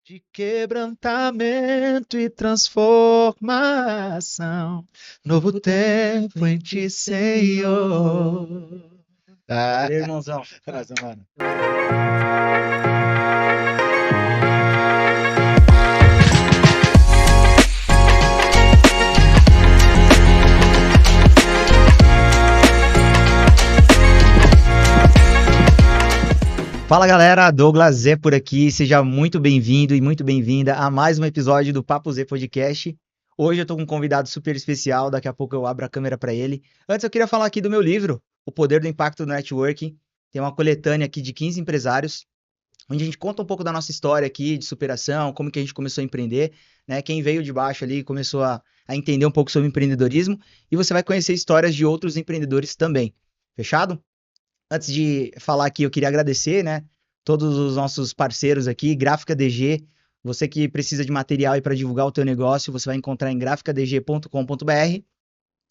De quebrantamento e transformação, novo tempo em ti, Senhor. Ah, Valeu, irmãozão. nossa, mano. Fala galera, Douglas Zé por aqui, seja muito bem-vindo e muito bem-vinda a mais um episódio do Papo Z Podcast. Hoje eu tô com um convidado super especial, daqui a pouco eu abro a câmera para ele. Antes eu queria falar aqui do meu livro, O Poder do Impacto do Networking. Tem uma coletânea aqui de 15 empresários, onde a gente conta um pouco da nossa história aqui de superação, como que a gente começou a empreender, né? Quem veio de baixo ali começou a entender um pouco sobre empreendedorismo e você vai conhecer histórias de outros empreendedores também. Fechado? Antes de falar aqui, eu queria agradecer, né, todos os nossos parceiros aqui, Gráfica DG. Você que precisa de material aí para divulgar o teu negócio, você vai encontrar em graficadg.com.br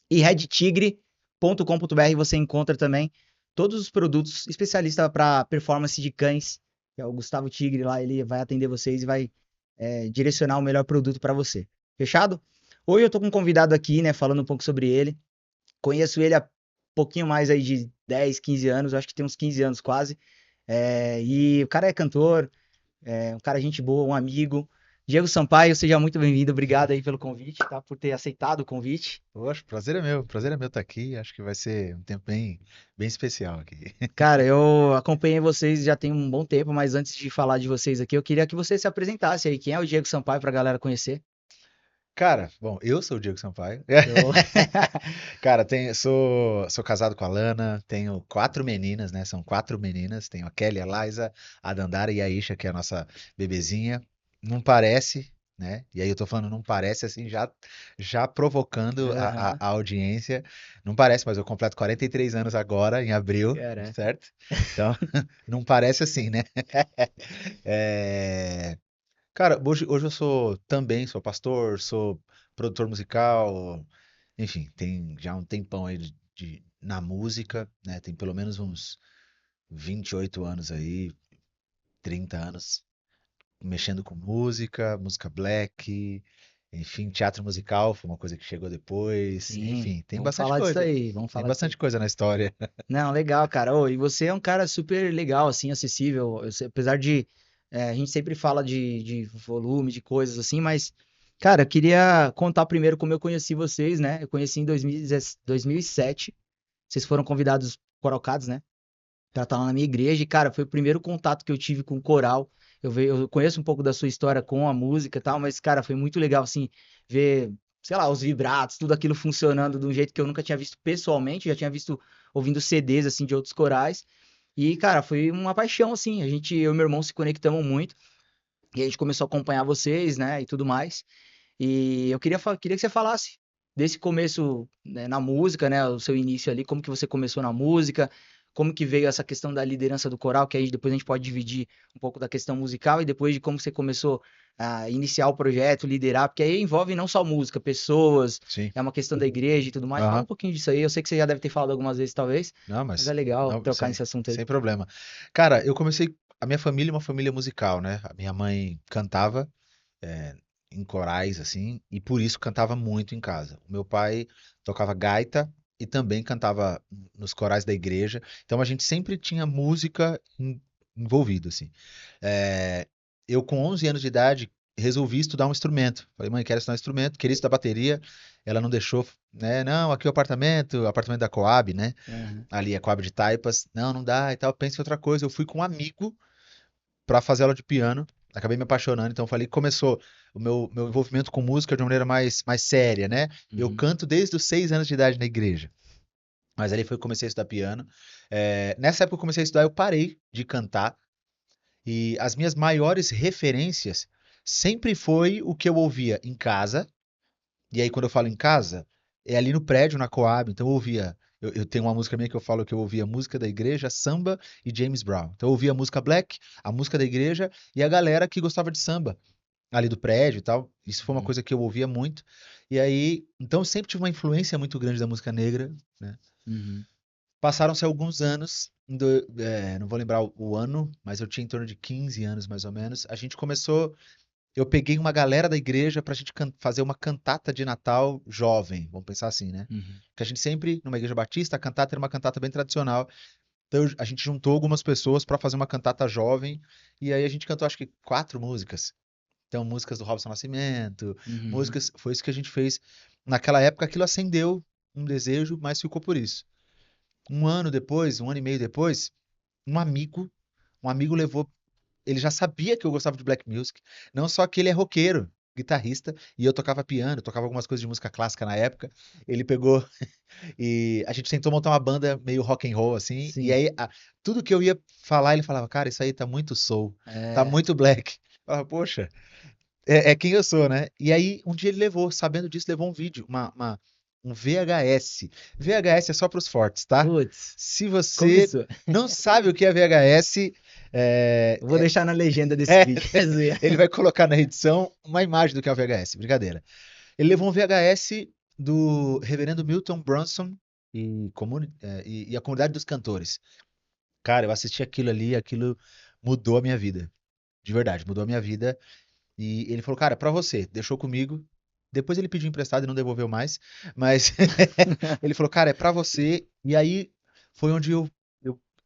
e redtigre.com.br você encontra também todos os produtos especialistas para performance de cães, que é o Gustavo Tigre lá, ele vai atender vocês e vai direcionar o melhor produto para você. Fechado? Hoje eu tô com um convidado aqui, né, falando um pouco sobre ele. Conheço ele há pouquinho mais aí de 10, 15 anos, acho que tem uns 15 anos quase. E o cara é cantor, um cara gente boa, um amigo. Diego Sampaio, seja muito bem-vindo, obrigado aí pelo convite, tá? Por ter aceitado o convite. Poxa, prazer é meu estar aqui. Acho que vai ser um tempo bem especial aqui. Cara, eu acompanhei vocês já tem um bom tempo, mas antes de falar de vocês aqui, eu queria que você se apresentasse aí. Quem é o Diego Sampaio pra galera conhecer? Cara, bom, eu sou o Diego Sampaio. Show. Cara, sou casado com a Lana, tenho 4 meninas, né? São 4 meninas. Tenho a Kelly, a Liza, a Dandara e a Isha, que é a nossa bebezinha. Não parece, né? E aí eu tô falando não parece assim, já provocando Aham, a audiência. Não parece, mas eu completo 43 anos agora, em abril, cara. certo? Então, não parece assim, né? É, Cara, hoje eu sou pastor, sou produtor musical, enfim, tem já um tempão aí na música, né? Tem pelo menos uns 28 anos aí, 30 anos mexendo com música black, enfim, teatro musical foi uma coisa que chegou depois, Sim, enfim, vamos falar disso aí, vamos tem falar disso aí. bastante coisa na história. Não, legal, cara. Ô, e você é um cara super legal, assim, acessível. Apesar de a gente sempre fala de volume, de coisas assim, mas, cara, eu queria contar primeiro como eu conheci vocês, né? Eu conheci em 2007. Vocês foram convidados, corocados, né? Pra estar lá na minha igreja. E, cara, foi o primeiro contato que eu tive com o coral. Eu conheço um pouco da sua história com a música e tal, mas, cara, foi muito legal, assim, ver, sei lá, os vibratos, tudo aquilo funcionando de um jeito que eu nunca tinha visto pessoalmente, já tinha visto ouvindo CDs, assim, de outros corais. E, cara, foi uma paixão, assim. Eu e meu irmão se conectamos muito. E a gente começou a acompanhar vocês, né, e tudo mais. E eu queria que você falasse desse começo, né, na música, né, o seu início ali, como que você começou na música, como que veio essa questão da liderança do coral, que aí depois a gente pode dividir um pouco da questão musical e depois de como você começou a iniciar o projeto, liderar, porque aí envolve não só música, pessoas, Sim. é uma questão da igreja e tudo mais. Fala um Aham. pouquinho disso aí. Eu sei que você já deve ter falado algumas vezes, talvez, Não, mas é mas legal não, trocar nesse assunto aí. sem problema. Cara, a minha família é uma família musical, né? A minha mãe cantava é, em corais, assim, e por isso cantava muito em casa. O meu pai tocava gaita e também cantava nos corais da igreja. Então a gente sempre tinha música envolvida, assim. É, eu, com 11 anos de idade, resolvi estudar um instrumento. Falei, mãe, quero estudar um instrumento, queria estudar bateria. Ela não deixou, né? Não, aqui é o apartamento da Coab, né? Aham. Ali é Coab de Taipas. Não, não dá e tal. Pensa em outra coisa. Eu fui com um amigo para fazer aula de piano. Acabei me apaixonando, então falei que começou o meu envolvimento com música de uma maneira mais séria, né? Eu Uhum. canto desde os 6 anos de idade na igreja. Mas ali foi que comecei a estudar piano. Nessa época que eu comecei a estudar, eu parei de cantar. E as minhas maiores referências sempre foi o que eu ouvia em casa. E aí, quando eu falo em casa, é ali no prédio, na Coab. Então, eu ouvia. Eu tenho uma música minha que eu falo que eu ouvia música da igreja, samba e James Brown. Então, eu ouvia a música black, a música da igreja e a galera que gostava de samba, ali do prédio e tal. Isso foi uma Uhum. coisa que eu ouvia muito. E aí, então, eu sempre tive uma influência muito grande da música negra, né? Uhum. Passaram-se alguns anos, não vou lembrar o ano, mas eu tinha em torno de 15 anos mais ou menos. A gente começou. eu peguei uma galera da igreja pra gente fazer uma cantata de Natal jovem, vamos pensar assim, né? Uhum. Porque a gente sempre, numa igreja batista, a cantata era uma cantata bem tradicional. Então a gente juntou algumas pessoas pra fazer uma cantata jovem, e aí a gente cantou acho que 4 músicas. Então, músicas do Robson Nascimento, Uhum. músicas, foi isso que a gente fez. Naquela época, aquilo acendeu um desejo, mas ficou por isso. Um ano depois, um ano e meio depois, um amigo, um amigo levou, ele já sabia que eu gostava de black music, não só que ele é roqueiro, guitarrista, e eu tocava piano, tocava algumas coisas de música clássica na época. Ele pegou e a gente tentou montar uma banda meio rock and roll assim, e Sim. aí tudo que eu ia falar, ele falava, cara, isso aí tá muito soul, tá É. muito black. Eu falava, poxa, é quem eu sou, né? E aí, um dia ele levou, sabendo disso, levou um vídeo, um VHS. VHS é só para os fortes, tá? Putz, Se você começou. não sabe o que é VHS, é, Eu vou deixar na legenda desse é, vídeo. Quer dizer. ele vai colocar na edição uma imagem do que é o VHS, brincadeira. Ele levou um VHS do Reverendo Milton Brunson e a Comunidade dos Cantores. Cara, eu assisti aquilo ali, aquilo mudou a minha vida. De verdade, mudou a minha vida. E ele falou, cara, pra você, deixou comigo. Depois ele pediu emprestado e não devolveu mais, mas ele falou, cara, é pra você. E aí foi onde eu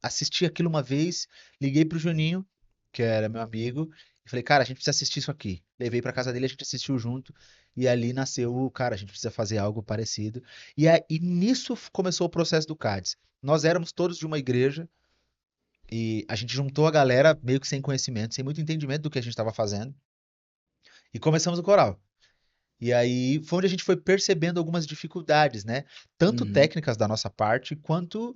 assisti aquilo uma vez, liguei pro Juninho, que era meu amigo, e falei, cara, a gente precisa assistir isso aqui. Levei pra casa dele, a gente assistiu junto, e ali nasceu o, cara, a gente precisa fazer algo parecido. E nisso começou o processo do CADES. Nós éramos todos de uma igreja, e a gente juntou a galera meio que sem conhecimento, sem muito entendimento do que a gente estava fazendo. E começamos o coral. E aí foi onde a gente foi percebendo algumas dificuldades, né? Tanto Uhum. técnicas da nossa parte, quanto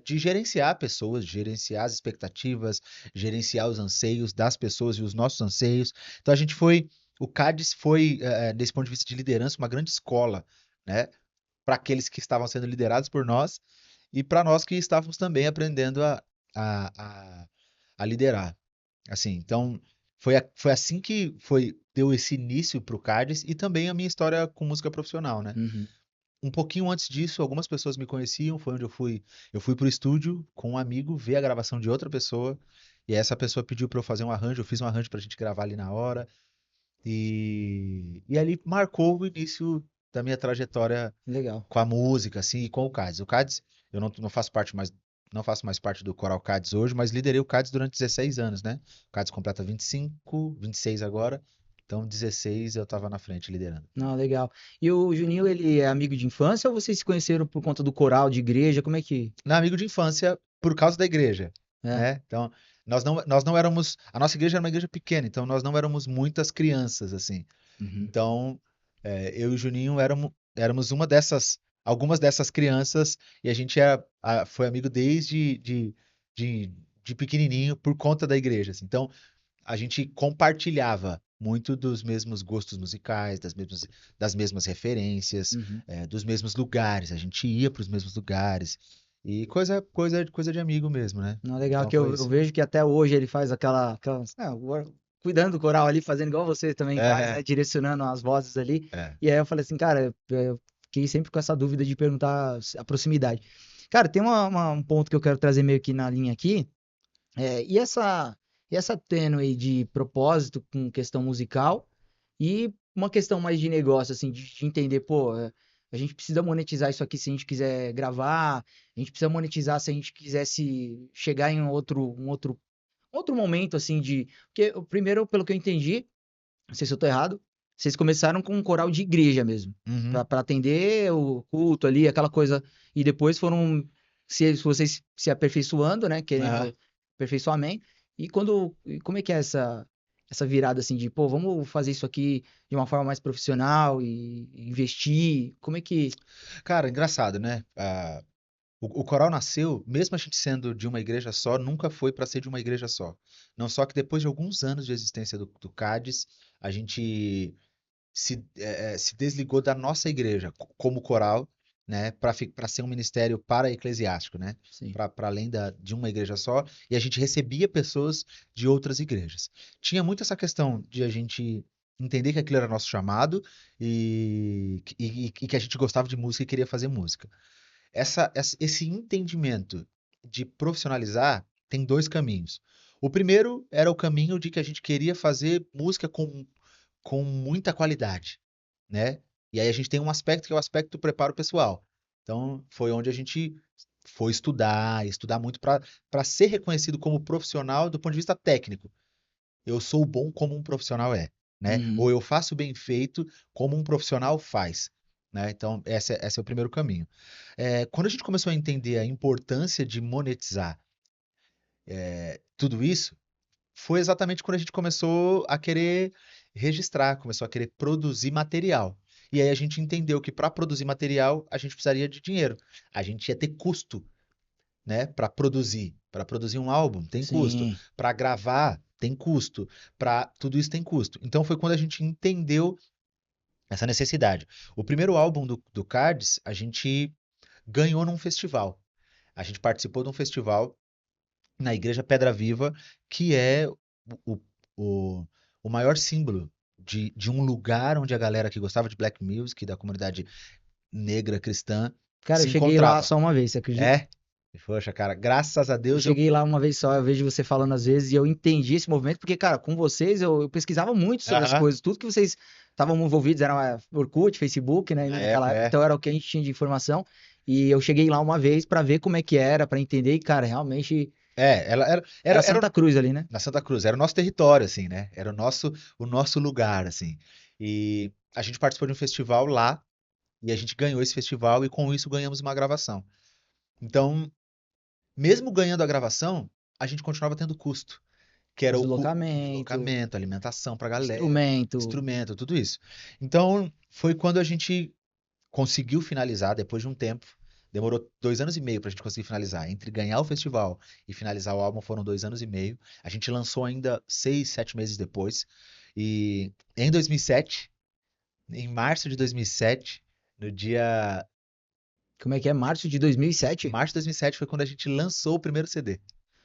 de gerenciar pessoas, gerenciar as expectativas, gerenciar os anseios das pessoas e os nossos anseios. Então a gente foi, o CADES foi, desse ponto de vista de liderança, uma grande escola, né? Para aqueles que estavam sendo liderados por nós e para nós que estávamos também aprendendo a, a, a liderar. Assim, então foi assim que deu esse início pro Cádiz e também a minha história com música profissional, né? Uhum. Um pouquinho antes disso, algumas pessoas me conheciam, foi onde eu fui pro estúdio com um amigo ver a gravação de outra pessoa, e essa pessoa pediu para eu fazer um arranjo, eu fiz um arranjo pra gente gravar ali na hora, e ali marcou o início da minha trajetória Legal. com a música, assim, e com o Cádiz. O Cádiz, eu não faço parte mais, não faço mais parte do Coral Cádiz hoje, mas liderei o Cádiz durante 16 anos, né? O Cádiz completa 25, 26 agora, então 16 eu tava na frente liderando. Não, legal. E o Juninho, ele é amigo de infância ou vocês se conheceram por conta do coral de igreja? Como é que Na amigo de infância, por causa da igreja, é? né? Então, nós não éramos, a nossa igreja era uma igreja pequena, então nós não éramos muitas crianças, assim. Uhum. Então, eu e o Juninho éramos algumas dessas crianças, e a gente foi amigo desde de, de pequenininho por conta da igreja, assim. Então, a gente compartilhava muito dos mesmos gostos musicais, das mesmas referências, Uhum. dos mesmos lugares. A gente ia para os mesmos lugares. E coisa de amigo mesmo, né? Não, legal Então que foi eu isso. vejo que até hoje ele faz cuidando do coral ali, fazendo igual você também faz, É, né? Direcionando as vozes ali. é. E aí eu falei assim, cara, eu fiquei sempre com essa dúvida de perguntar a proximidade. Cara, tem um ponto que eu quero trazer meio que na linha aqui. E essa tênue de propósito com questão musical e uma questão mais de negócio, assim, de entender, pô, a gente precisa monetizar isso aqui se a gente quiser gravar, a gente precisa monetizar se a gente quisesse chegar em outro momento, assim, de... Porque, primeiro, pelo que eu entendi, não sei se eu tô errado, vocês começaram com um coral de igreja mesmo, Uhum. pra atender o culto ali, aquela coisa, e depois foram vocês se aperfeiçoando, né, Aham. querendo aperfeiçoamento, e como é que é essa virada, assim, de, pô, vamos fazer isso aqui de uma forma mais profissional e investir, como é que... Cara, engraçado, né? O coral nasceu, mesmo a gente sendo de uma igreja só, nunca foi para ser de uma igreja só. Não só que depois de alguns anos de existência do CADES, a gente se desligou da nossa igreja como coral, né, para ser um ministério para-eclesiástico, né, Sim. para além de uma igreja só, e a gente recebia pessoas de outras igrejas. Tinha muito essa questão de a gente entender que aquilo era nosso chamado e que a gente gostava de música e queria fazer música. Esse entendimento de profissionalizar tem dois caminhos. O primeiro era o caminho de que a gente queria fazer música com muita qualidade, né? E aí a gente tem um aspecto que é o aspecto do preparo pessoal. Então, foi onde a gente foi estudar muito para ser reconhecido como profissional do ponto de vista técnico. Eu sou bom como um profissional é, né? Uhum. Ou eu faço bem feito como um profissional faz, né? Então, esse é o primeiro caminho. Quando a gente começou a entender a importância de monetizar tudo isso, foi exatamente quando a gente começou a querer registrar, começou a querer produzir material. E aí a gente entendeu que para produzir material a gente precisaria de dinheiro. A gente ia ter custo, né, para produzir. Para produzir um álbum tem custo, Sim. para gravar tem custo, para tudo isso tem custo. Então foi quando a gente entendeu essa necessidade. O primeiro álbum do Cards a gente ganhou num festival. A gente participou de um festival na Igreja Pedra Viva, que é o, o, o maior símbolo de um lugar onde a galera que gostava de black music, da comunidade negra cristã, Cara, eu se cheguei lá encontrava. só uma vez, você acredita? É? Poxa, cara, graças a Eu Deus eu. cheguei lá uma vez só, eu vejo você falando às vezes e eu entendi esse movimento, porque, cara, com vocês eu pesquisava muito sobre as Aham, coisas, tudo que vocês estavam envolvidos era Orkut, Facebook, né, na naquela época, época, então era o que a gente tinha de informação, e eu cheguei lá uma vez pra ver como é que era, pra entender, e, cara, realmente Ela era era Santa Cruz ali, né? na Santa Cruz, era o nosso território, assim, né? Era o nosso lugar, assim. E a gente participou de um festival lá, e a gente ganhou esse festival, e com isso ganhamos uma gravação. Então, mesmo ganhando a gravação, a gente continuava tendo custo, que era o Deslocamento, deslocamento, alimentação pra galera, instrumento, instrumento, tudo isso. Então, foi quando a gente conseguiu finalizar, depois de um tempo, demorou 2 anos e meio pra gente conseguir finalizar. Entre ganhar o festival e finalizar o álbum foram 2 anos e meio. A gente lançou ainda 6, 7 meses depois. E em 2007, em março de 2007, no dia como é que é? Março de 2007? março de 2007 foi quando a gente lançou o primeiro CD.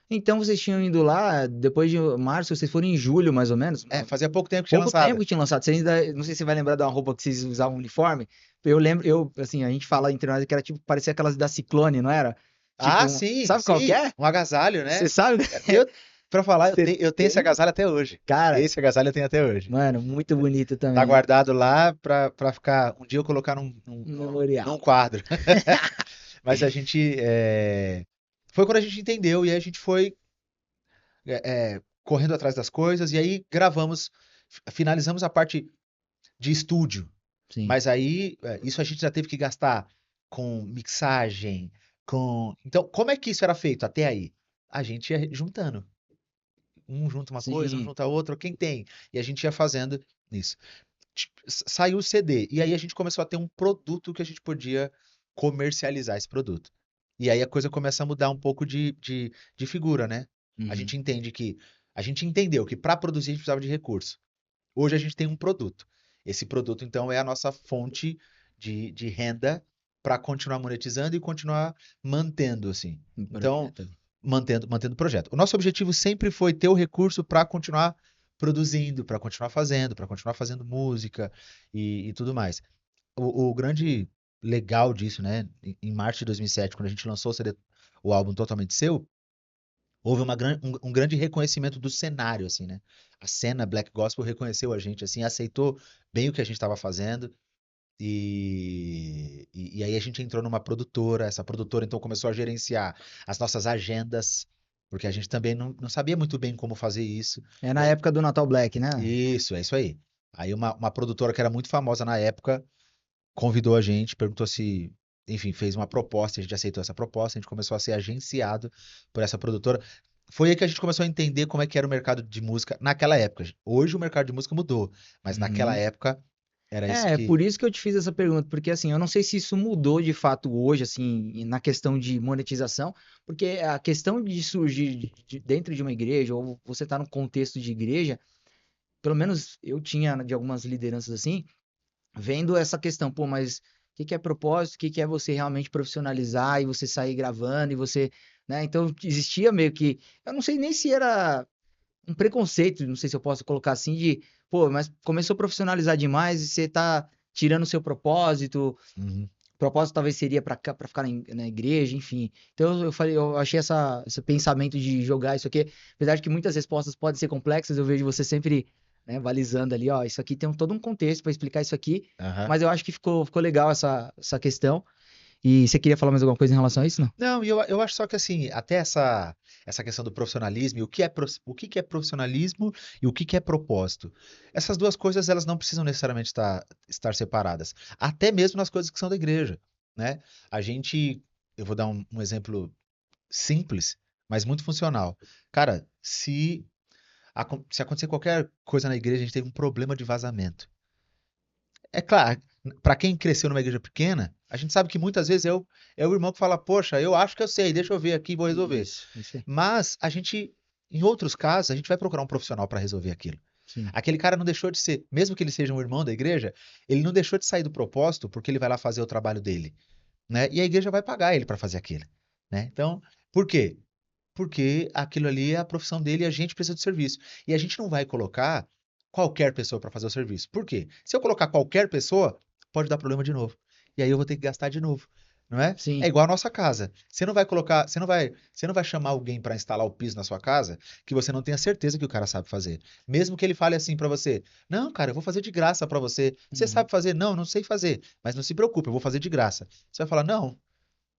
Então vocês tinham ido lá, depois de março, vocês foram em julho, mais ou menos? Fazia pouco tempo que tinha Pouco tempo lançado. que tinha lançado. Você ainda, não sei se você vai lembrar de uma roupa que vocês usavam uniforme. Eu lembro, assim, a gente fala entre nós que era tipo, parecia aquelas da Ciclone, não era? Ah, Tipo, sim, sabe qual que sim, é? um agasalho, Você né? sabe? Eu, pra falar, Você eu tenho esse tem? agasalho até hoje. Cara, Esse agasalho eu tenho até hoje. mano, muito bonito Tá também. guardado lá pra ficar, um dia eu colocar Um num memorial. quadro. Mas a gente, foi quando a gente entendeu e aí a gente foi correndo atrás das coisas e aí gravamos, finalizamos a parte de estúdio. Sim, Mas aí, isso a gente já teve que gastar com mixagem, com. Então, como é que isso era feito até aí? A gente ia juntando. Um junta uma coisa, um sim. junta outra, quem tem? E a gente ia fazendo isso. Saiu o CD. E aí a gente começou a ter um produto que a gente podia comercializar esse produto. E aí a coisa começa a mudar um pouco de figura, né? A Uhum. gente entende que. A gente entendeu que para produzir a gente precisava de recurso. Hoje a gente tem um produto. Esse produto, então, é a nossa fonte de renda para continuar monetizando e continuar mantendo, assim. Um Então, projeto. mantendo o projeto. O nosso objetivo sempre foi ter o recurso para continuar produzindo, para continuar fazendo música e tudo mais. O grande legal disso, né? Em março de 2007, quando a gente lançou o álbum Totalmente Seu, houve um grande reconhecimento do cenário, assim, né? A cena Black Gospel reconheceu a gente, assim, aceitou bem o que a gente estava fazendo. E aí a gente entrou numa produtora, essa produtora então começou a gerenciar as nossas agendas, porque a gente também não sabia muito bem como fazer isso. É E na aí, época do Natal Black, né? isso, é isso aí. Aí uma produtora que era muito famosa na época convidou a gente, perguntou se, enfim, fez uma proposta, a gente aceitou essa proposta, a gente começou a ser agenciado por essa produtora. Foi aí que a gente começou a entender como é que era o mercado de música naquela época. Hoje o mercado de música mudou, mas naquela Uhum. época era isso É, que. por isso que eu te fiz essa pergunta, porque assim, eu não sei se isso mudou de fato hoje, assim, na questão de monetização, porque a questão de surgir dentro de uma igreja, ou você tá num contexto de igreja, pelo menos eu tinha de algumas lideranças assim, vendo essa questão, pô, mas o que que é propósito, o que que é você realmente profissionalizar e você sair gravando e você, né? Então existia meio que, eu não sei nem se era um preconceito, não sei se eu posso colocar assim, de, pô, mas começou a profissionalizar demais e você tá tirando o seu propósito. Uhum. O propósito talvez seria para ficar na igreja, enfim. Então eu falei, eu achei esse pensamento de jogar isso aqui, apesar de que muitas respostas podem ser complexas, eu vejo você sempre, né, balizando ali, ó, isso aqui tem todo um contexto para explicar isso aqui, Aham. mas eu acho que ficou legal essa questão. E você queria falar mais alguma coisa em relação a isso, não? Não, e eu acho só que assim, até essa questão do profissionalismo, e o que que é profissionalismo e o que é propósito. Essas duas coisas, elas não precisam necessariamente estar separadas. Até mesmo nas coisas que são da igreja, né? A gente, eu vou dar um exemplo simples, mas muito funcional. Cara, se acontecer qualquer coisa na igreja, a gente teve um problema de vazamento. É claro, para quem cresceu numa igreja pequena, a gente sabe que muitas vezes é o irmão que fala, poxa, eu acho que eu sei, deixa eu ver aqui, vou resolver. Isso aí. Mas em outros casos, a gente vai procurar um profissional para resolver aquilo. Sim. Aquele cara não deixou de ser, mesmo que ele seja um irmão da igreja, ele não deixou de sair do propósito porque ele vai lá fazer o trabalho dele, né? E a igreja vai pagar ele para fazer aquilo, né? Então, por quê? Porque aquilo ali é a profissão dele e a gente precisa do serviço. E a gente não vai colocar qualquer pessoa para fazer o serviço. Por quê? Se eu colocar qualquer pessoa, pode dar problema de novo. E aí eu vou ter que gastar de novo, não é? É Sim. igual a nossa casa. Você não vai colocar, você não vai chamar alguém para instalar o piso na sua casa que você não tenha certeza que o cara sabe fazer. Mesmo que ele fale assim para você: "Não, cara, eu vou fazer de graça para você. Você Uhum. sabe fazer?" "Não, não sei fazer." "Mas não se preocupe, eu vou fazer de graça." Você vai falar: "Não,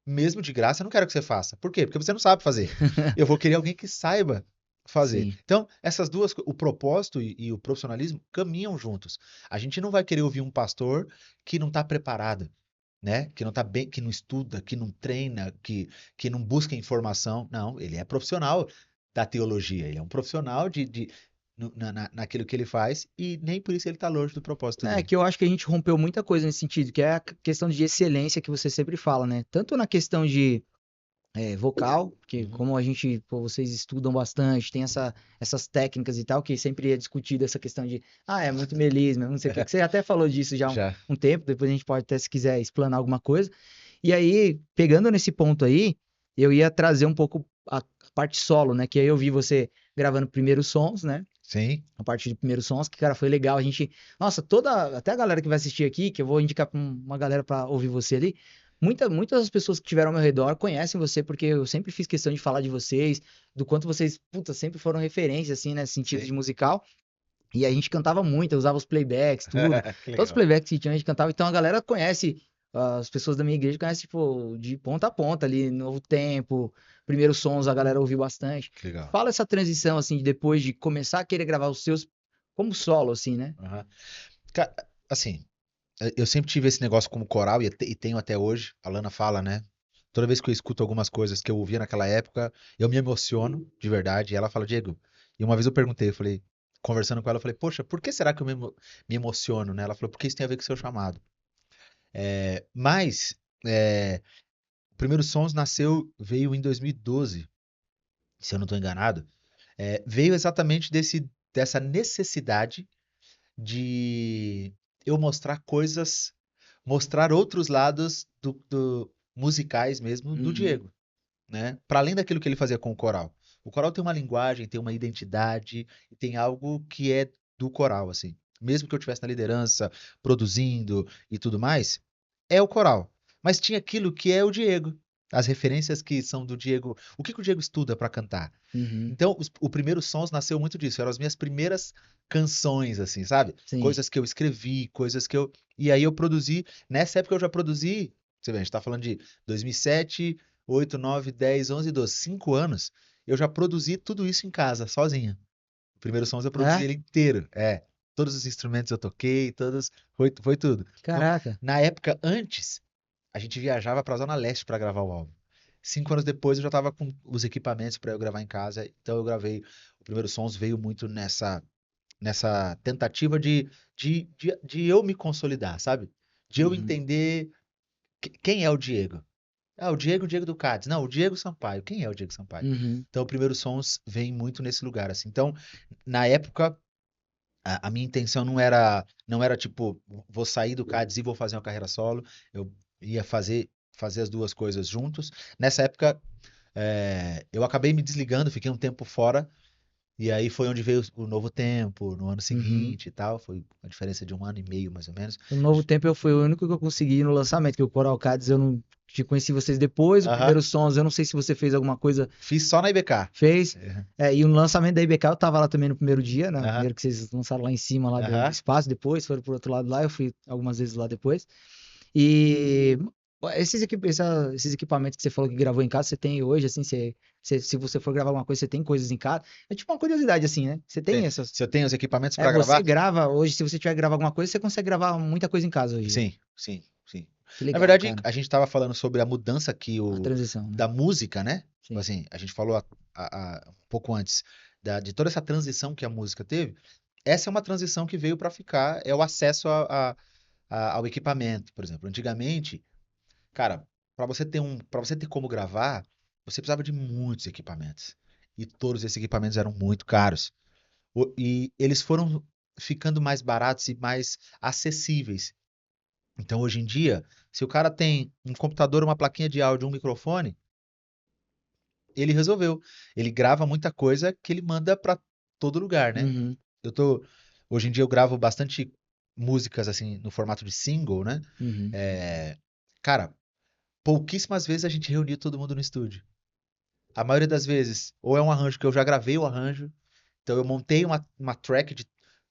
mesmo de graça, eu não quero que você faça." Por quê? Porque você não sabe fazer. Eu vou querer alguém que saiba fazer. Sim. Então, essas duas, o propósito e o profissionalismo caminham juntos. A gente não vai querer ouvir um pastor que não está preparado, né? Que não está bem, que não estuda, que não treina, que não busca informação. Não, ele é profissional da teologia, ele é um profissional naquilo que ele faz e nem por isso ele está longe do propósito É dele. que eu acho que a gente rompeu muita coisa nesse sentido, que é a questão de excelência que você sempre fala, né? Tanto na questão de vocal, porque Uhum. como a gente, pô, vocês estudam bastante, tem essas técnicas e tal, que sempre é discutida essa questão de, é muito melisma, não sei o quê, que você até falou disso já há Já. um tempo, depois a gente pode até, se quiser, explanar alguma coisa. E aí, pegando nesse ponto aí, eu ia trazer um pouco a parte solo, né? Que aí eu vi você gravando primeiros sons, né? Sim. A parte de primeiros sons, que, cara, foi legal. A gente, nossa, até a galera que vai assistir aqui, que eu vou indicar pra uma galera pra ouvir você ali, muitas das pessoas que estiveram ao meu redor conhecem você, porque eu sempre fiz questão de falar de vocês, do quanto vocês, puta, sempre foram referências, assim, nesse sentido de Sim. musical. E a gente cantava muito, eu usava os playbacks, tudo. Que Todos os legal. playbacks que tinha, a gente cantava. Então a galera conhece, as pessoas da minha igreja conhecem, tipo, de ponta a ponta ali, Novo Tempo, primeiros sons a galera ouviu bastante. Que legal. Fala essa transição, assim, de depois de começar a querer gravar os seus como solo, assim, né? Aham. Assim, eu sempre tive esse negócio como coral e tenho até hoje. A Lana fala, né? Toda vez que eu escuto algumas coisas que eu ouvia naquela época, eu me emociono de verdade. E ela fala, Diego. E uma vez eu perguntei, eu falei, conversando com ela, eu falei, poxa, por que será que eu me emociono, né? Ela falou, porque isso tem a ver com o seu chamado. Mas, é, o Primeiro Sons veio em 2012, se eu não estou enganado. Veio exatamente dessa necessidade de eu mostrar coisas, mostrar outros lados musicais mesmo do Uhum, Diego, né? Para além daquilo que ele fazia com o coral. O coral tem uma linguagem, tem uma identidade, e tem algo que é do coral, assim. Mesmo que eu estivesse na liderança, produzindo e tudo mais, é o coral. Mas tinha aquilo que é o Diego. As referências que são do Diego. O que que o Diego estuda para cantar? uhum, Então, o Primeiro Sons nasceu muito disso. Eram as minhas primeiras canções, assim, sabe? sim. Coisas que eu escrevi, coisas que eu. E aí eu produzi. Nessa época eu já produzi. Você vê, a gente tá falando de 2007, 8, 9, 10, 11, 12. 5 anos. Eu já produzi tudo isso em casa, sozinho. O Primeiro Sons eu produzi É? ele inteiro. É. Todos os instrumentos eu toquei, todos. Foi tudo. Então, Caraca. na época antes, a gente viajava pra Zona Leste pra gravar o álbum. 5 anos depois eu já estava com os equipamentos para eu gravar em casa, então eu gravei. O Primeiro Sons veio muito nessa tentativa de eu me consolidar, sabe? De eu Uhum, entender quem é o Diego. Ah, o Diego do Cádiz. Não, o Diego Sampaio. Quem é o Diego Sampaio? uhum, Então, o Primeiro Sons vem muito nesse lugar, assim. Então, na época, a minha intenção não era tipo, vou sair do Cádiz e vou fazer uma carreira solo. Eu ia fazer as duas coisas juntos. Nessa época, eu acabei me desligando, fiquei um tempo fora, E aí foi onde veio o Novo Tempo, no ano Uhum. seguinte e tal. Foi uma diferença de um ano e meio, mais ou menos. No Novo Tempo eu fui o único que eu consegui ir no lançamento, que o Coral Cades eu não te conheci vocês depois, o Aham. primeiro Sons, eu não sei se você fez alguma coisa, Fiz só na IBK. fez. É. E no lançamento da IBK eu tava lá também no primeiro dia, né? O Aham. primeiro que vocês lançaram lá em cima, lá do Aham. espaço, depois foram pro outro lado lá, eu fui algumas vezes lá depois. E esses equipamentos que você falou que gravou em casa, você tem hoje, assim, se você for gravar alguma coisa, você tem coisas em casa. É tipo uma curiosidade, assim, né? Você tem essas. Se eu tenho os equipamentos É, pra você gravar? grava hoje, se você tiver que gravar alguma coisa, você consegue gravar muita coisa em casa hoje. Sim, sim, sim. Que Na legal, verdade, cara. a gente estava falando sobre a mudança que A transição, né? da música, né? Tipo Sim. assim, a gente falou um pouco antes de toda essa transição que a música teve. Essa é uma transição que veio para ficar, é o acesso ao equipamento, por exemplo. Antigamente, cara, para você ter como gravar, você precisava de muitos equipamentos. E todos esses equipamentos eram muito caros. E eles foram ficando mais baratos e mais acessíveis. Então, hoje em dia, se o cara tem um computador, uma plaquinha de áudio, um microfone, ele resolveu. Ele grava muita coisa que ele manda para todo lugar, né? Uhum, Eu tô, hoje em dia eu gravo bastante músicas assim no formato de single, né? uhum. É, cara, pouquíssimas vezes a gente reuniu todo mundo no estúdio. A maioria das vezes, ou é um arranjo que eu já gravei o arranjo, então eu montei uma track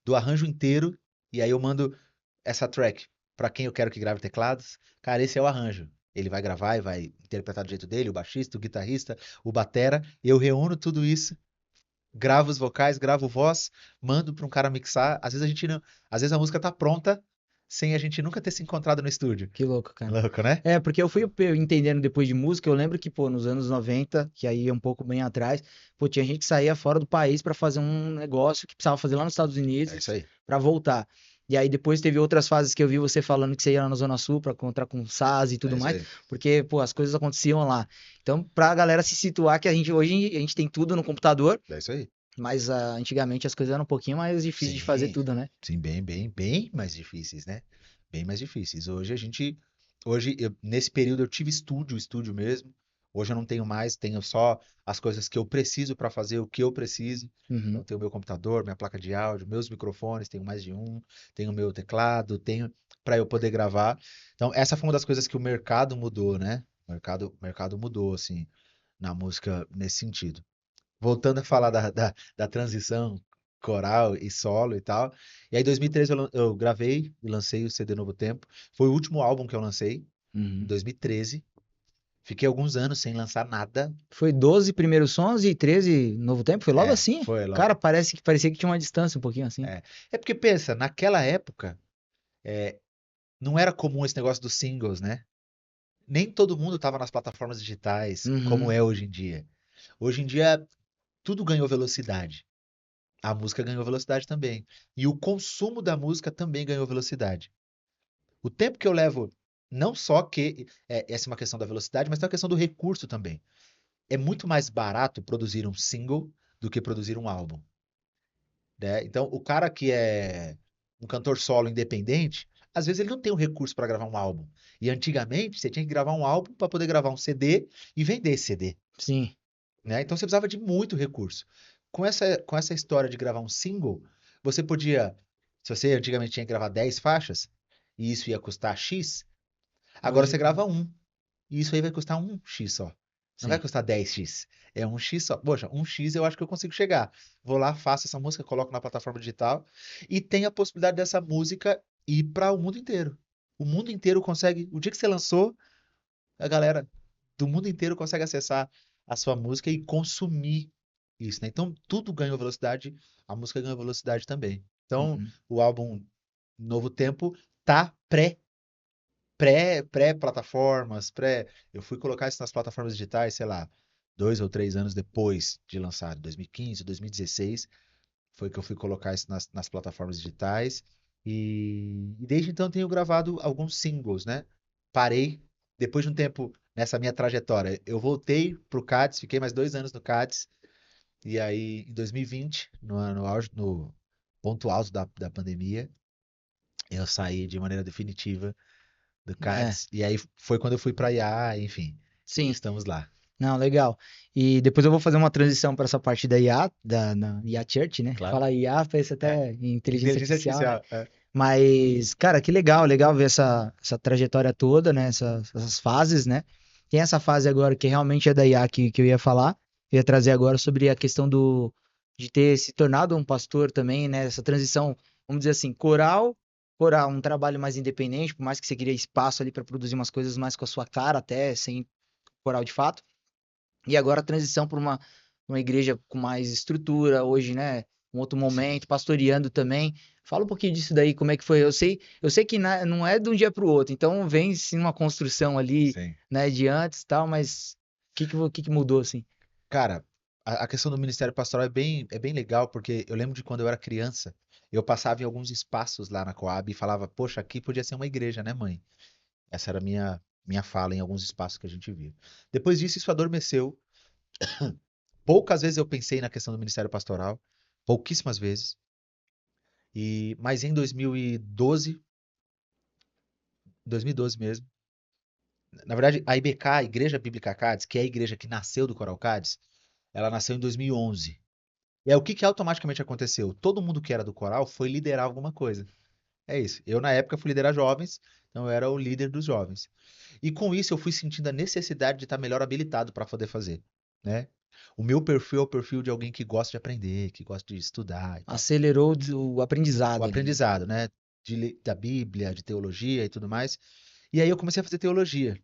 do arranjo inteiro, e aí eu mando essa track pra quem eu quero que grave teclados. Cara, esse é o arranjo. Ele vai gravar e vai interpretar do jeito dele, o baixista, o guitarrista, o batera. Eu reúno tudo isso, gravo os vocais, gravo voz, mando pra um cara mixar. Às vezes a gente não, às vezes a música tá pronta sem a gente nunca ter se encontrado no estúdio. Que louco, cara. Louco, né? É, porque eu fui entendendo depois de música, eu lembro que, pô, nos anos 90, que aí é um pouco bem atrás, pô, tinha gente que saía fora do país pra fazer um negócio que precisava fazer lá nos Estados É isso Unidos aí. pra voltar. E aí depois teve outras fases que eu vi você falando que você ia lá na Zona Sul pra encontrar com SAS e É tudo isso mais, aí. porque, pô, as coisas aconteciam lá. Então, pra galera se situar que a gente hoje a gente tem tudo no computador, É isso aí. mas antigamente as coisas eram um pouquinho mais difíceis de fazer Sim, tudo, né? sim, bem mais difíceis, né? Bem mais difíceis. Nesse período eu tive estúdio mesmo. Hoje eu não tenho mais, tenho só as coisas que eu preciso para fazer o que eu preciso. Então Uhum, tenho meu computador, minha placa de áudio, meus microfones, tenho mais de um, tenho meu teclado, tenho para eu poder gravar. Então essa foi uma das coisas que o mercado mudou, né? O mercado mudou assim na música nesse sentido. Voltando a falar da transição coral e solo e tal. E aí, em 2013, eu gravei e lancei o CD Novo Tempo. Foi o último álbum que eu lancei, em uhum. 2013. Fiquei alguns anos sem lançar nada. Foi 12 primeiros sons e 13 Novo Tempo? Foi logo É, assim? foi logo. Cara, parecia que tinha uma distância um pouquinho assim. É, é porque pensa, naquela época, não era comum esse negócio dos singles, né? Nem todo mundo estava nas plataformas digitais, como Uhum, é hoje em dia. Hoje em dia, tudo ganhou velocidade. A música ganhou velocidade também. E o consumo da música também ganhou velocidade. O tempo que eu levo, não só que essa é uma questão da velocidade, mas tem uma questão do recurso também. É muito mais barato produzir um single do que produzir um álbum, né? Então, o cara que é um cantor solo independente, às vezes ele não tem o recurso para gravar um álbum. E antigamente você tinha que gravar um álbum para poder gravar um CD e vender esse CD, sim. né? Então você precisava de muito recurso. Com essa história de gravar um single, você podia, se você antigamente tinha que gravar 10 faixas, e isso ia custar X, agora você Hoje, grava um. E isso aí vai custar um X só. Não vai sim. custar 10x. É um X só. Poxa, um X eu acho que eu consigo chegar. Vou lá, faço essa música, coloco na plataforma digital e tem a possibilidade dessa música ir para o mundo inteiro. O mundo inteiro consegue. O dia que você lançou, a galera do mundo inteiro consegue acessar a sua música e consumir isso, né? Então tudo ganhou velocidade, a música ganhou velocidade também. Então Uhum. o álbum Novo Tempo tá pré-plataformas, eu fui colocar isso nas plataformas digitais, sei lá, 2 ou 3 anos depois de lançar, 2015, 2016, foi que eu fui colocar isso nas plataformas digitais. E desde então tenho gravado alguns singles, né? Parei, depois de um tempo nessa minha trajetória, eu voltei pro CADS, fiquei mais 2 anos no CADS, e aí em 2020, no ponto alto da pandemia, eu saí de maneira definitiva do É, CADS. E aí foi quando eu fui para IA, enfim. E sim. estamos lá. Não, legal. E depois eu vou fazer uma transição para essa parte da IA, na IA Church, né? Claro. Fala IA, parece É, até em inteligência inteligência artificial, né? artificial. É. Mas, cara, que legal, legal ver essa trajetória toda, né? Essas fases, né? Tem essa fase agora que realmente é da IA que eu ia falar. Eu ia trazer agora sobre a questão de ter se tornado um pastor também, né? Essa transição, vamos dizer assim, coral, um trabalho mais independente, por mais que você queria espaço ali para produzir umas coisas mais com a sua cara, até sem coral de fato. E agora a transição para uma igreja com mais estrutura, hoje, né? Um outro Sim, momento, pastoreando também. Fala um pouquinho disso daí, como é que foi? Eu sei que não é de um dia para o outro, então vem sim uma construção ali, sim. né, de antes e tal, mas o que que mudou, assim? Cara, a questão do ministério pastoral é bem legal, porque eu lembro de quando eu era criança, eu passava em alguns espaços lá na Coab e falava, poxa, aqui podia ser uma igreja, né, mãe? Essa era a minha fala em alguns espaços que a gente via. Depois disso, isso adormeceu. Poucas vezes eu pensei na questão do ministério pastoral, pouquíssimas vezes. Mas em 2012 mesmo, na verdade, a IBK, a Igreja Bíblica Cádiz, que é a igreja que nasceu do Coral Cádiz, ela nasceu em 2011. E aí, o que que automaticamente aconteceu? Todo mundo que era do coral foi liderar alguma coisa. É isso. Eu, na época, fui liderar jovens, então eu era o líder dos jovens. E com isso, eu fui sentindo a necessidade de estar melhor habilitado para poder fazer, né? O meu perfil é o perfil de alguém que gosta de aprender, que gosta de estudar e tal. Acelerou o O aprendizado ali, né? aprendizado, né? Da Bíblia, de teologia e tudo mais. E aí eu comecei a fazer teologia.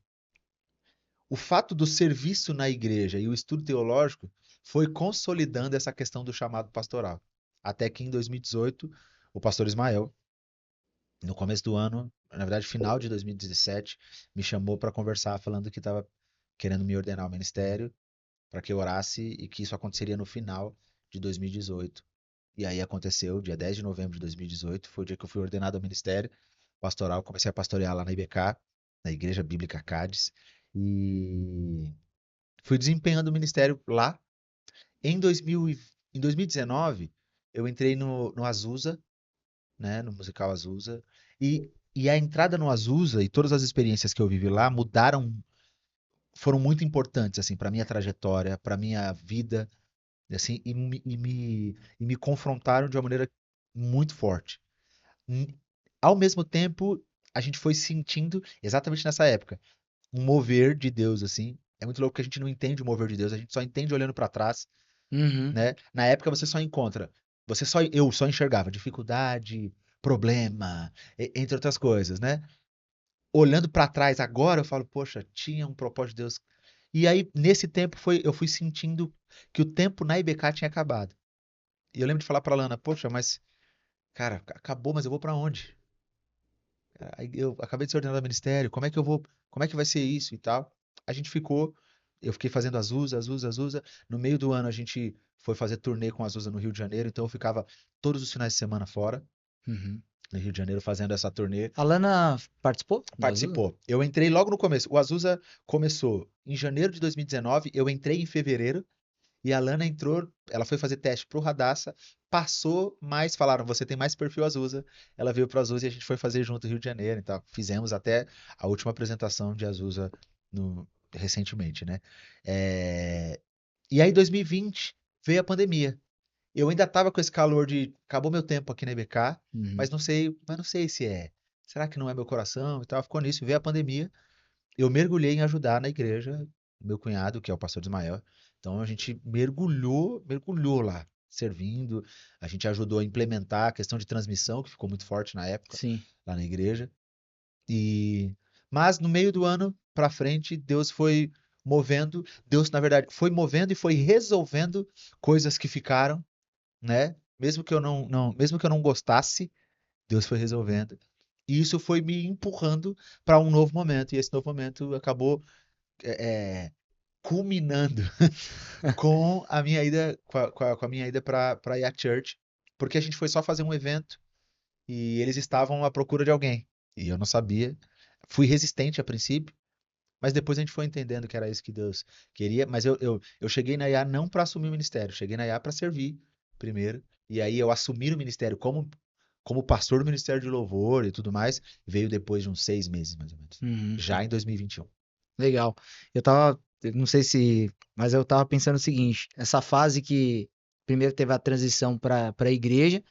O fato do serviço na igreja e o estudo teológico foi consolidando essa questão do chamado pastoral. Até que em 2018, o pastor Ismael, no começo do ano, na verdade, final de 2017, me chamou para conversar, falando que estava querendo me ordenar ao ministério, para que eu orasse e que isso aconteceria no final de 2018. E aí aconteceu, dia 10 de novembro de 2018, foi o dia que eu fui ordenado ao ministério pastoral, comecei a pastorear lá na IBK, na Igreja Bíblica Cádiz, e fui desempenhando o ministério lá. Em 2019, eu entrei no Azusa, né, no musical Azusa, e a entrada no Azusa e todas as experiências que eu vivi lá mudaram, foram muito importantes assim para minha trajetória, para minha vida, assim, e me confrontaram de uma maneira muito forte. N- Ao mesmo tempo, a gente foi sentindo exatamente nessa época um mover de Deus assim. É muito louco que a gente não entende o mover de Deus, a gente só entende olhando para trás, Uhum. né? Na época você só encontra, eu só enxergava dificuldade, problema, entre outras coisas, né? Olhando para trás agora, eu falo, poxa, tinha um propósito de Deus. E aí nesse tempo eu fui sentindo que o tempo na IBK tinha acabado. E eu lembro de falar para Lana, poxa, mas cara, acabou, mas eu vou para onde? Aí eu acabei de ser ordenado ao ministério, como é que eu vou, como é que vai ser isso e tal? A gente ficou, eu fiquei fazendo Azusa, Azusa, Azusa. No meio do ano a gente foi fazer turnê com a Azusa no Rio de Janeiro, então eu ficava todos os finais de semana fora, Uhum. no Rio de Janeiro, fazendo essa turnê. A Lana participou do Azul? Participou. Eu entrei logo no começo. O Azusa começou em janeiro de 2019, eu entrei em fevereiro, e a Lana entrou, ela foi fazer teste pro Radassa, passou, mas falaram, você tem mais perfil Azusa. Ela veio pro Azusa e a gente foi fazer junto no Rio de Janeiro, então fizemos até a última apresentação de Azusa recentemente, né? É, E aí, 2020, veio a pandemia. Eu ainda tava com esse calor de acabou meu tempo aqui na IBK, Uhum. mas não sei se é. Será que não é meu coração e tal? Ficou nisso, veio a pandemia. Eu mergulhei em ajudar na igreja, meu cunhado, que é o pastor Ismael. Então a gente mergulhou lá, servindo. A gente ajudou a implementar a questão de transmissão, que ficou muito forte na época, Sim. lá na igreja. E mas no meio do ano para frente, Deus foi movendo, Deus na verdade foi movendo e foi resolvendo coisas que ficaram, né? Mesmo que eu não gostasse, Deus foi resolvendo. E isso foi me empurrando para um novo momento. E esse novo momento acabou é, culminando com a minha ida, com a minha ida para a Church, porque a gente foi só fazer um evento e eles estavam à procura de alguém. E eu não sabia. Fui resistente a princípio, mas depois a gente foi entendendo que era isso que Deus queria. Mas eu cheguei na IA não para assumir o ministério, cheguei na IA para servir primeiro. E aí eu assumir o ministério como pastor do Ministério de Louvor e tudo mais, veio depois de uns 6 meses, mais ou menos. Uhum. Já em 2021. Legal. Eu tava eu não sei se, mas eu tava pensando o seguinte, essa fase que primeiro teve a transição para a igreja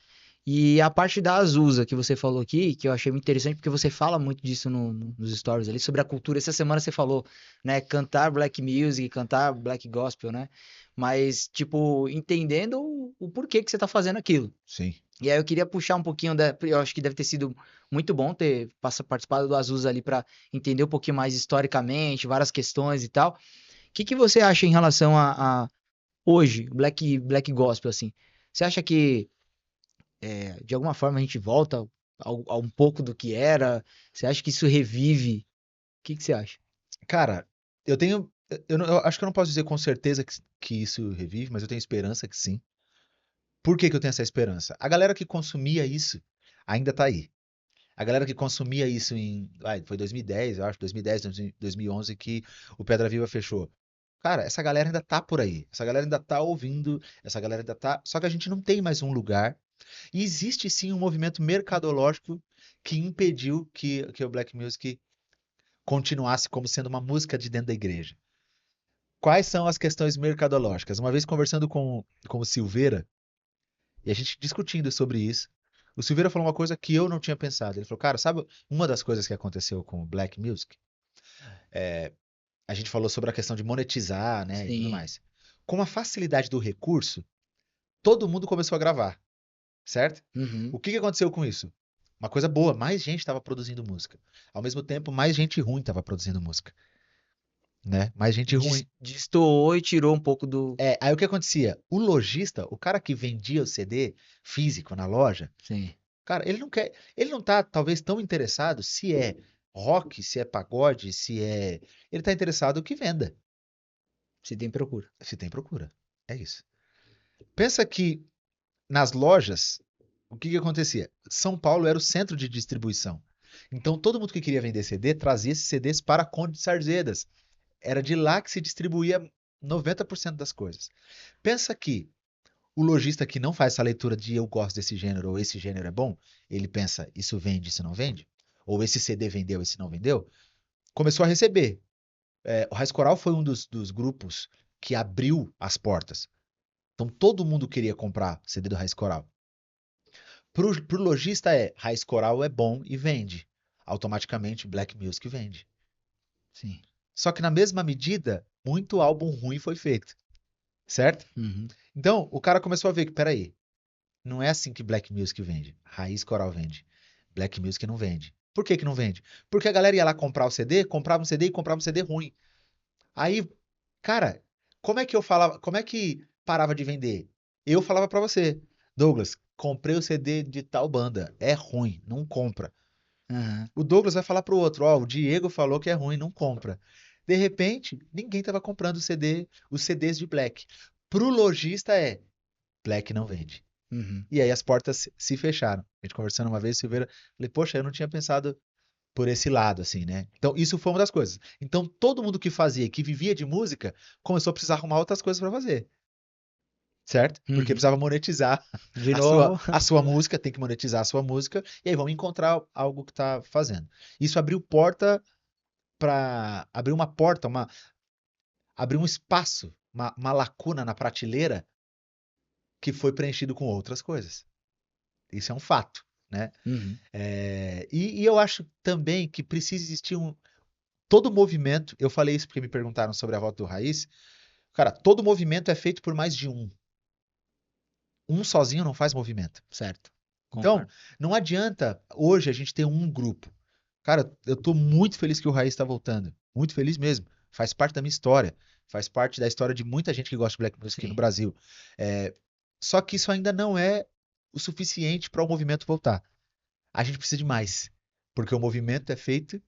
e a parte da Azusa que você falou aqui, que eu achei muito interessante porque você fala muito disso nos stories ali sobre a cultura. Essa semana você falou, né, cantar black music, cantar black gospel, né? Mas tipo, entendendo o porquê que você tá fazendo aquilo. Sim. E aí eu queria puxar um pouquinho eu acho que deve ter sido muito bom ter participado do Azusa ali para entender um pouquinho mais historicamente, várias questões e tal. O que você acha em relação a hoje, Black Gospel, assim? Você acha que, de alguma forma, a gente volta a um pouco do que era? Você acha que isso revive? O que você acha? Cara, eu tenho. Eu acho que eu não posso dizer com certeza que isso revive, mas eu tenho esperança que sim. Por que que eu tenho essa esperança? A galera que consumia isso ainda tá aí. A galera que consumia isso foi 2010, eu acho, 2010, 2011 que o Pedra Viva fechou. Cara, essa galera ainda tá por aí. Essa galera ainda tá ouvindo, essa galera ainda tá. Só que a gente não tem mais um lugar. E existe sim um movimento mercadológico que impediu que o Black Music continuasse como sendo uma música de dentro da igreja. Quais são as questões mercadológicas? Uma vez conversando com o Silveira, e a gente discutindo sobre isso, o Silveira falou uma coisa que eu não tinha pensado. Ele falou, cara, sabe uma das coisas que aconteceu com o Black Music? A gente falou sobre a questão de monetizar, né, e tudo Sim. mais. Com a facilidade do recurso, todo mundo começou a gravar, certo? Uhum. O que que aconteceu com isso? Uma coisa boa, mais gente estava produzindo música. Ao mesmo tempo, mais gente ruim estava produzindo música, né? Mais gente ruim. Destoou e tirou um pouco do. Aí o que acontecia? O lojista, o cara que vendia o CD físico na loja, Sim. cara, ele não tá talvez tão interessado se é rock, se é pagode, se é, ele tá interessado que venda, Se tem procura. se tem procura. É isso. Pensa que nas lojas, o que que acontecia? São Paulo era o centro de distribuição. Então todo mundo que queria vender CD trazia esses CDs para Conde de Sarzedas. Era de lá que se distribuía 90% das coisas. Pensa que o lojista que não faz essa leitura de eu gosto desse gênero ou esse gênero é bom, ele pensa isso vende, isso não vende, ou esse CD vendeu, esse não vendeu, começou a receber. O Raiz Coral foi um dos grupos que abriu as portas. Então todo mundo queria comprar CD do Raiz Coral. Pro lojista Raiz Coral é bom e vende. Automaticamente Black Music vende. Sim. Só que na mesma medida, muito álbum ruim foi feito, certo? Uhum. Então o cara começou a ver que, peraí, não é assim que Black Music vende. Raiz Coral vende. Black Music não vende. Por que que não vende? Porque a galera ia lá comprar o CD, comprava um CD e comprava um CD ruim. Aí, cara, como é que eu falava, como é que parava de vender? Eu falava pra você, Douglas, comprei o CD de tal banda, é ruim, não compra. Aham. O Douglas vai falar pro outro, ó, o Diego falou que é ruim, não compra. De repente, ninguém tava comprando o CD, os CDs de Black. Pro lojista Black não vende. Uhum. E aí as portas se fecharam. A gente conversando uma vez, Silveira, falei, poxa, eu não tinha pensado por esse lado, assim, né? Então, isso foi uma das coisas. Então, todo mundo que fazia, que vivia de música, começou a precisar arrumar outras coisas para fazer, certo? Porque Uhum. precisava monetizar De novo. a sua música, tem que monetizar a sua música, e aí vamos encontrar algo que tá fazendo. Isso abriu porta para abrir uma porta, abrir um espaço, uma lacuna na prateleira que foi preenchido com outras coisas. Isso é um fato, né? Uhum. E eu acho também que precisa existir todo movimento. Eu falei isso porque me perguntaram sobre a volta do Raiz. Cara, todo movimento é feito por mais de um. Um sozinho não faz movimento. Certo. Então, Concordo. não adianta hoje a gente ter um grupo. Cara, eu tô muito feliz que o Raiz está voltando. Muito feliz mesmo. Faz parte da minha história. Faz parte da história de muita gente que gosta de Black Music aqui no Sim. Brasil. É, Só que isso ainda não é o suficiente para o movimento voltar. A gente precisa de mais. Porque o movimento é feito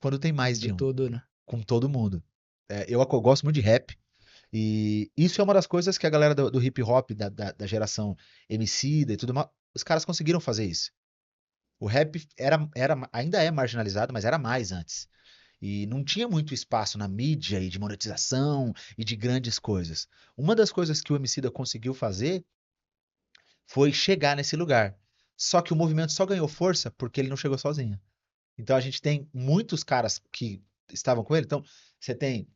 quando tem mais Do de um, todo, né? com todo mundo. Eu gosto muito de rap, e isso é uma das coisas que a galera do hip hop, da geração Emicida e tudo mais, os caras conseguiram fazer isso. O rap ainda é marginalizado, mas era mais antes. E não tinha muito espaço na mídia e de monetização e de grandes coisas. Uma das coisas que o Emicida conseguiu fazer foi chegar nesse lugar. Só que o movimento só ganhou força porque ele não chegou sozinho. Então a gente tem muitos caras que estavam com ele. Então,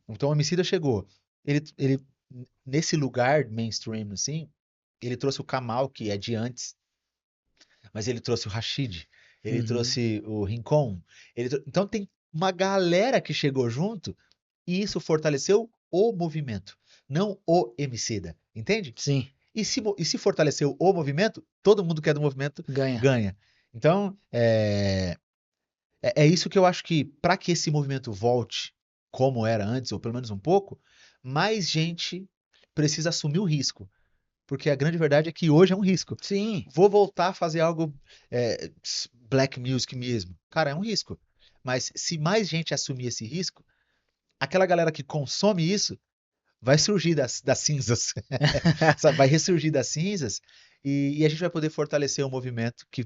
então o Emicida chegou. Ele, nesse lugar mainstream, assim, ele trouxe o Kamal, que é de antes, mas ele trouxe o Rashid, ele Uhum. trouxe o Rincon. Então tem uma galera que chegou junto e isso fortaleceu o movimento, não o Emicida, entende? Sim, E se fortaleceu o movimento, todo mundo que é do movimento ganha. ganha. Então, é isso que eu acho que, para que esse movimento volte como era antes, ou pelo menos um pouco, mais gente precisa assumir o risco. Porque a grande verdade é que hoje é um risco. Sim, Vou voltar a fazer algo black music mesmo. Cara, é um risco. Mas se mais gente assumir esse risco, aquela galera que consome isso vai surgir das cinzas. Sabe? Vai ressurgir das cinzas e a gente vai poder fortalecer um movimento que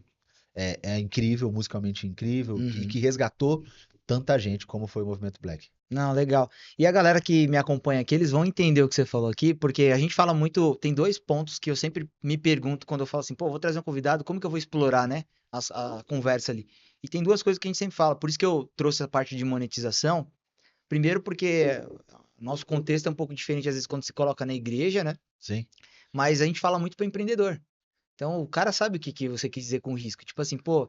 é incrível, musicalmente incrível, e uhum. que resgatou tanta gente como foi o movimento Black. Não, legal. E a galera que me acompanha aqui, eles vão entender o que você falou aqui, porque a gente fala muito. Tem dois pontos que eu sempre me pergunto quando eu falo assim, pô, vou trazer um convidado, como que eu vou explorar, né, a conversa ali? E tem duas coisas que a gente sempre fala, por isso que eu trouxe a parte de monetização. Primeiro, porque nosso contexto é um pouco diferente, às vezes, quando se coloca na igreja, né? Sim. Mas a gente fala muito para empreendedor. Então, o cara sabe o que, que você quis dizer com risco. Tipo assim, pô,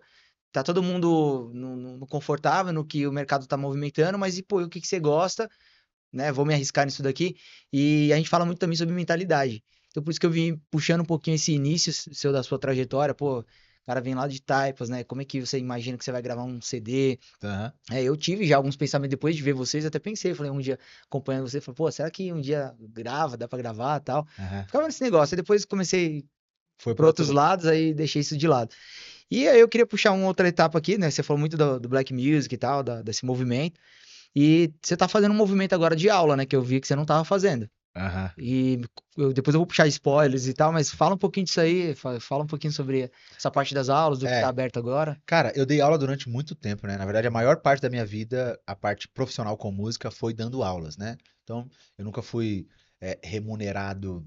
tá todo mundo no confortável no que o mercado tá movimentando, mas e, pô, o que, que você gosta, né? Vou me arriscar nisso daqui. E a gente fala muito também sobre mentalidade. Então, por isso que eu vim puxando um pouquinho esse início seu da sua trajetória, pô. O cara vem lá de Taipas, né? Como é que você imagina que você vai gravar um CD? Aham. Eu tive já alguns pensamentos depois de ver vocês, até pensei, falei um dia acompanhando você, falei, pô, será que um dia grava, dá pra gravar, tal? Aham. Ficava nesse negócio, aí depois comecei Foi por para outros outro. lados, aí deixei isso de lado. E aí eu queria puxar uma outra etapa aqui, né? Você falou muito do Black Music e tal, desse movimento. E você tá fazendo um movimento agora de aula, né? Que eu vi que você não tava fazendo. Aham. E depois eu vou puxar spoilers e tal, mas fala um pouquinho disso aí, fala um pouquinho sobre essa parte das aulas, do que tá É, aberto agora. cara, eu dei aula durante muito tempo, né? Na verdade, a maior parte da minha vida, a parte profissional com música, foi dando aulas, né? Então, eu nunca fui remunerado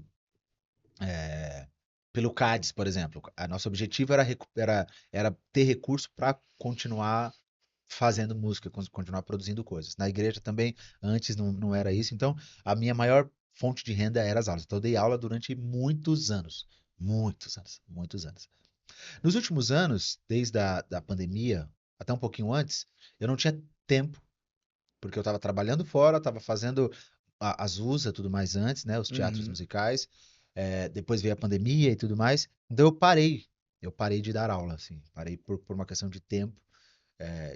pelo CADES, por exemplo. A nosso objetivo era ter recurso para continuar fazendo música, continuar produzindo coisas. Na igreja também, antes não era isso. Então, a minha maior fonte de renda era as aulas. Então, eu dei aula durante muitos anos. Muitos anos, muitos anos. Nos últimos anos, desde a pandemia, até um pouquinho antes, eu não tinha tempo, porque eu estava trabalhando fora, estava fazendo as USA, tudo mais antes, né? Os teatros Uhum. musicais. Depois veio a pandemia e tudo mais. Então eu parei. Eu parei de dar aula, assim. Parei por uma questão de tempo.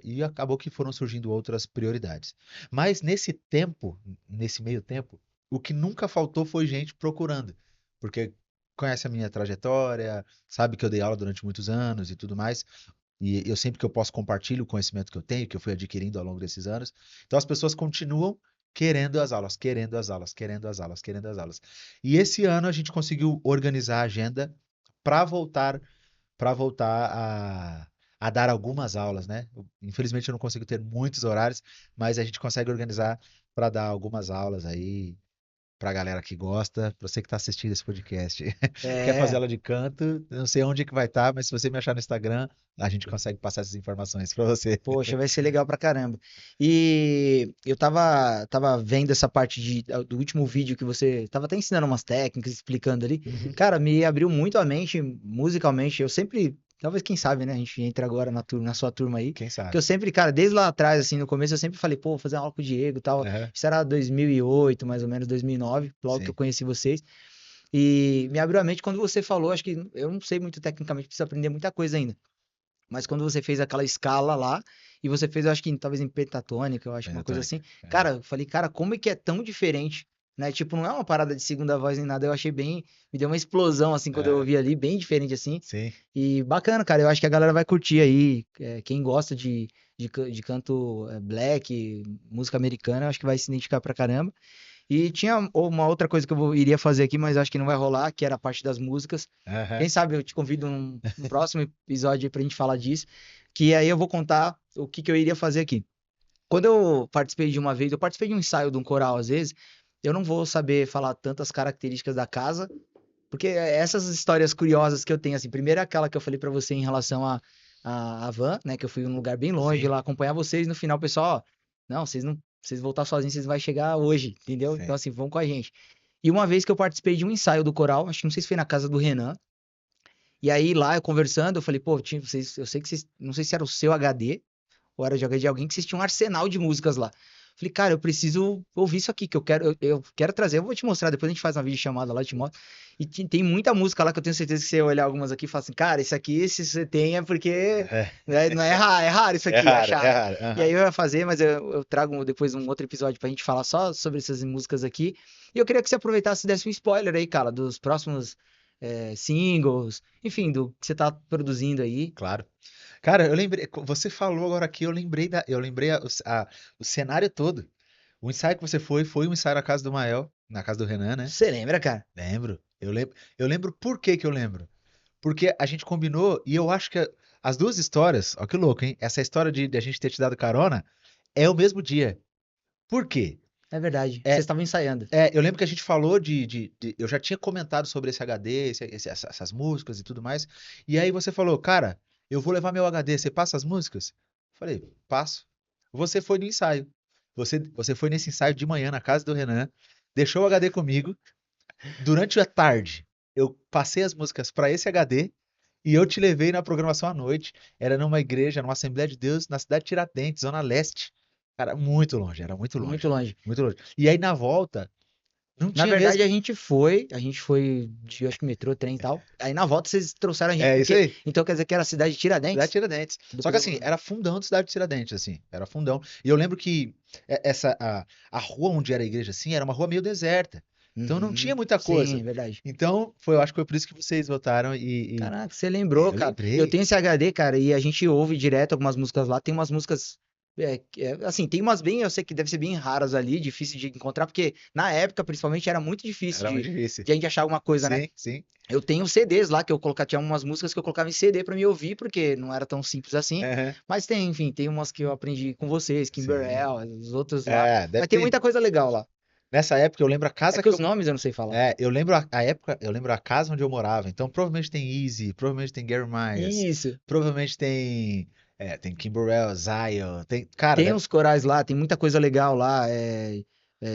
E acabou que foram surgindo outras prioridades. Mas nesse tempo, nesse meio tempo, o que nunca faltou foi gente procurando. Porque conhece a minha trajetória, sabe que eu dei aula durante muitos anos e tudo mais. E eu sempre que eu posso compartilho o conhecimento que eu tenho, que eu fui adquirindo ao longo desses anos. Então as pessoas continuam querendo as aulas, querendo as aulas, querendo as aulas, querendo as aulas. E esse ano a gente conseguiu organizar a agenda para voltar para voltar a dar algumas aulas, né? Infelizmente eu não consigo ter muitos horários, mas a gente consegue organizar para dar algumas aulas aí pra galera que gosta, pra você que tá assistindo esse podcast. Quer fazer É, aula de canto? Eu não sei onde que vai estar, mas se você me achar no Instagram, a gente consegue passar essas informações pra você. poxa, vai ser legal pra caramba. E eu tava vendo essa parte do último vídeo que você tava até ensinando umas técnicas, explicando ali. Uhum. Cara, me abriu muito a mente musicalmente. Eu sempre, talvez quem sabe, né? A gente entra agora na sua turma aí. Quem Que eu sabe? sempre, cara, desde lá atrás, assim, no começo, eu sempre falei, pô, vou fazer uma aula com o Diego e tal. Aham. Isso era 2008, mais ou menos 2009, logo que eu Sim. conheci vocês. E me abriu a mente quando você falou, acho que eu não sei muito tecnicamente, preciso aprender muita coisa ainda. Mas quando você fez aquela escala lá, e você fez, eu acho que talvez em pentatônica, eu acho, uma coisa Pentatônica. assim. Aham. Cara, eu falei, cara, como é que é tão diferente, né? Tipo, não é uma parada de segunda voz nem nada, eu achei bem, me deu uma explosão, assim, quando eu Aham. ouvi ali, bem diferente, assim. Sim. E bacana, cara, eu acho que a galera vai curtir aí. Quem gosta de canto black, música americana, eu acho que vai se identificar pra caramba. E tinha uma outra coisa que eu iria fazer aqui, mas acho que não vai rolar, que era a parte das músicas. Aham. Quem sabe eu te convido num próximo episódio aí pra gente falar disso, que aí eu vou contar o que que eu iria fazer aqui. Quando eu participei de uma vez, eu participei de um ensaio de um coral, às vezes, eu não vou saber falar tantas características da casa, porque essas histórias curiosas que eu tenho, assim, primeiro é aquela que eu falei pra você em relação a van, né, que eu fui em um lugar bem longe Sim. lá acompanhar vocês, no final o pessoal, ó, não, vocês não vocês voltar sozinhos, vocês vão chegar hoje, entendeu? Então, Sim. assim, vão com a gente. E uma vez que eu participei de um ensaio do coral, acho que não sei se foi na casa do Renan, e aí lá eu conversando, eu falei, pô, eu sei que vocês, não sei se era o seu HD, ou era de alguém que vocês tinham um arsenal de músicas lá. Falei, cara, eu preciso ouvir isso aqui, que eu quero trazer, eu vou te mostrar, depois a gente faz uma videochamada lá, eu te mostro. E tem muita música lá que eu tenho certeza que você olhar algumas aqui e falar assim, cara, isso aqui, se você tem, é porque É, né, não é raro isso é aqui, raro, é achar. raro. E aí Aham. eu ia fazer, mas eu trago depois um outro episódio pra gente falar só sobre essas músicas aqui. E eu queria que você aproveitasse e desse um spoiler aí, cara, dos próximos singles, enfim, do que você tá produzindo aí. Claro. Cara, eu lembrei, você falou agora aqui, eu lembrei o cenário todo. O ensaio que você foi um ensaio na casa do Mael, na casa do Renan, né? Você lembra, cara? Lembro. Eu lembro por que que eu lembro. Porque a gente combinou e eu acho que as duas histórias, ó que louco, hein? Essa história de a gente ter te dado carona é o mesmo dia. Por quê? É verdade. Vocês É, estavam ensaiando. eu lembro que a gente falou eu já tinha comentado sobre esse HD, essas músicas e tudo mais. E aí você falou, cara, eu vou levar meu HD, você passa as músicas? Falei, passo. Você foi no ensaio. Você foi nesse ensaio de manhã na casa do Renan, deixou o HD comigo. Durante a tarde, eu passei as músicas para esse HD e eu te levei na programação à noite. Era numa igreja, numa Assembleia de Deus, na cidade de Tiradentes, Zona Leste. Cara, muito longe, era muito Muito longe. longe. Muito longe. E aí na volta, não Na tinha verdade, mesmo. a gente foi de, acho que metrô, trem e tal. Aí na volta vocês trouxeram a gente, É isso porque, aí, então quer dizer que era a cidade de cidade de Tiradentes? Tiradentes. Só que Depois eu assim, vou... era fundão da cidade de Tiradentes, assim, era fundão. E eu lembro que a rua onde era a igreja, assim, era uma rua meio deserta. Então não tinha Uhum. muita Sim, coisa. é verdade. Então, eu acho que foi por isso que vocês votaram Caraca, você lembrou, eu cara. Eu lembrei. tenho esse HD, cara, e a gente ouve direto algumas músicas lá. Tem umas músicas. Assim, tem umas bem, eu sei que deve ser bem raras ali, difícil de encontrar, porque na época, principalmente, era muito difícil Era muito difícil. de a gente achar alguma coisa, né? Sim, sim. Eu tenho CDs lá que eu colocava, tinha umas músicas que eu colocava em CD pra me ouvir, porque não era tão simples assim. Aham, Mas tem, enfim, tem umas que eu aprendi com vocês, sim. Kimberell, os outros lá. É, deve Mas tem ter. muita coisa legal lá. Nessa época eu lembro a É casa que que os eu. nomes eu não sei falar. Eu lembro a época, eu lembro a casa onde eu morava. Então provavelmente tem Easy, provavelmente tem Gary Myers, Isso. provavelmente tem Kimberell, Zion, tem. Cara, Tem uns corais lá, tem muita coisa legal lá.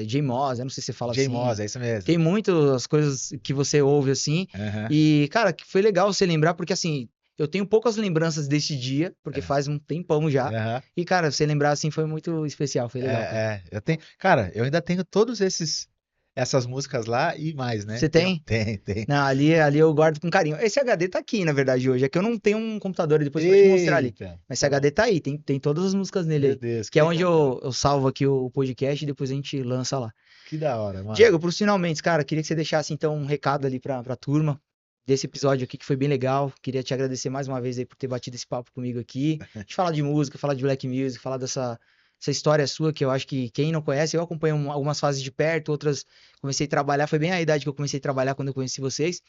J Moss, eu não sei se você fala J Moss, assim. é isso mesmo. Tem muitas coisas que você ouve assim. Aham, E, cara, que foi legal você lembrar, porque assim, eu tenho poucas lembranças desse dia, porque aham, faz um tempão já. aham. E, cara, você lembrar assim foi muito especial, foi legal, cara. Eu tenho. Cara, eu ainda tenho todos essas músicas lá e mais, né? Você tem? Tem. Não, ali eu guardo com carinho. Esse HD tá aqui, na verdade, hoje. É que eu não tenho um computador depois pra te mostrar ali. Eita, Mas esse tá bom. HD tá aí, tem todas as músicas nele Meu aí. Deus, Que que é onde legal, cara. eu salvo aqui o podcast e depois a gente lança lá. Que da hora, mano. Diego, pros finalmente, cara, queria que você deixasse então um recado ali pra turma desse episódio aqui que foi bem legal. Queria te agradecer mais uma vez aí por ter batido esse papo comigo aqui. De falar de música, falar de black music, falar essa história sua que eu acho que quem não conhece, eu acompanho algumas fases de perto, outras comecei a trabalhar, foi bem a idade que eu comecei a trabalhar quando eu conheci vocês.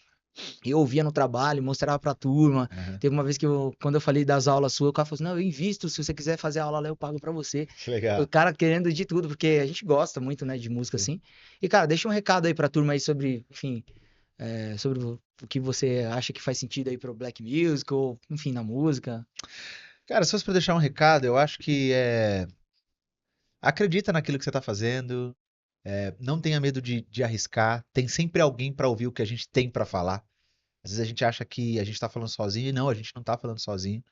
Eu ouvia no trabalho, mostrava pra turma. Aham, Teve uma vez que quando eu falei das aulas suas, o cara falou assim: não, eu invisto, se você quiser fazer aula lá, eu pago pra você. que O legal. cara querendo de tudo, porque a gente gosta muito, né, de música Sim. assim. E, cara, deixa um recado aí pra turma aí sobre, enfim, sobre o que você acha que faz sentido aí pro Black Music, ou, enfim, na música. Cara, se fosse pra deixar um recado, eu acho que acredita naquilo que você tá fazendo, não tenha medo de arriscar, tem sempre alguém pra ouvir o que a gente tem pra falar. Às vezes a gente acha que a gente tá falando sozinho, e não, a gente não tá falando sozinho.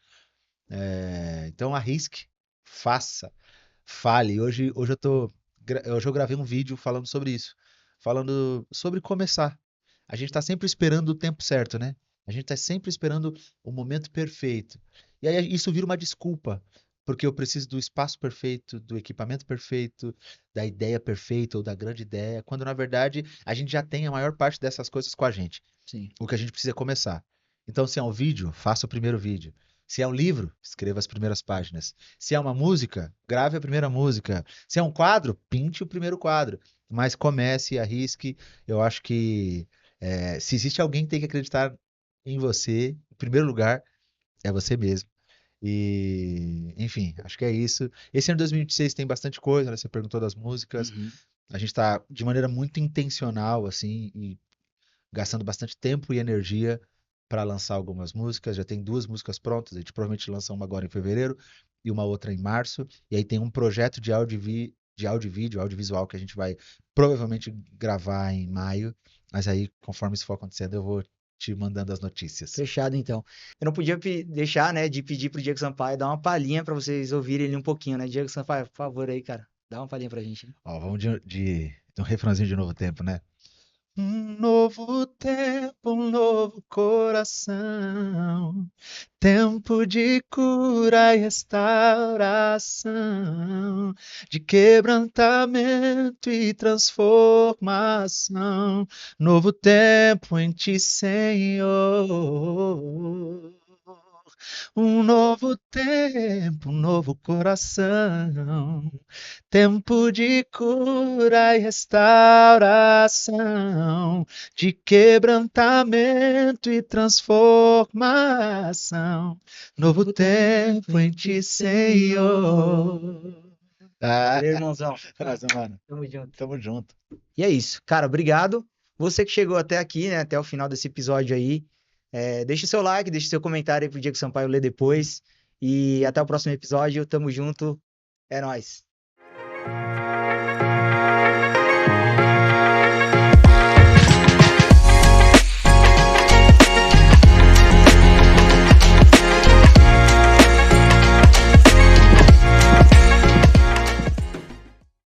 Então arrisque, faça, fale. Hoje hoje eu gravei um vídeo falando sobre isso, falando sobre começar. A gente tá sempre esperando o tempo certo, né? A gente tá sempre esperando o momento perfeito. E aí isso vira uma desculpa, porque eu preciso do espaço perfeito, do equipamento perfeito, da ideia perfeita ou da grande ideia, quando na verdade a gente já tem a maior parte dessas coisas com a gente. Sim. O que a gente precisa é começar. Então, se é um vídeo, faça o primeiro vídeo. Se é um livro, escreva as primeiras páginas. Se é uma música, grave a primeira música. Se é um quadro, pinte o primeiro quadro. Mas comece, arrisque. Eu acho que se existe alguém que tem que acreditar em você, em primeiro lugar, é você mesmo. E, enfim, acho que é isso. Esse ano de 2026 tem bastante coisa, né? Você perguntou das músicas. Uhum. A gente está de maneira muito intencional, assim, e gastando bastante tempo e energia para lançar algumas músicas. Já tem duas músicas prontas, a gente provavelmente lança uma agora em fevereiro e uma outra em março. E aí tem um projeto de áudio de áudio e vídeo, audiovisual, que a gente vai provavelmente gravar em maio. Mas aí, conforme isso for acontecendo, eu vou te mandando as notícias. Fechado, então. Eu não podia deixar, né, de pedir pro Diego Sampaio dar uma palhinha pra vocês ouvirem ele um pouquinho, né? Diego Sampaio, por favor aí, cara. Dá uma palhinha pra gente, né? Ó, vamos de um refrãozinho de Novo Tempo, né? Um novo tempo, um novo coração, tempo de cura e restauração, de quebrantamento e transformação. Novo tempo em ti, Senhor. Um novo tempo, um novo coração, tempo de cura e restauração, de quebrantamento e transformação. Novo tempo em ti, Senhor. Ah, Valeu, irmãozão. nossa, mano, Tamo junto. tamo junto. E é isso. Cara, obrigado. Você que chegou até aqui, né, até o final desse episódio aí, deixa o seu like, deixa o seu comentário aí pro Diego Sampaio ler depois. E até o próximo episódio. Tamo junto. É nóis.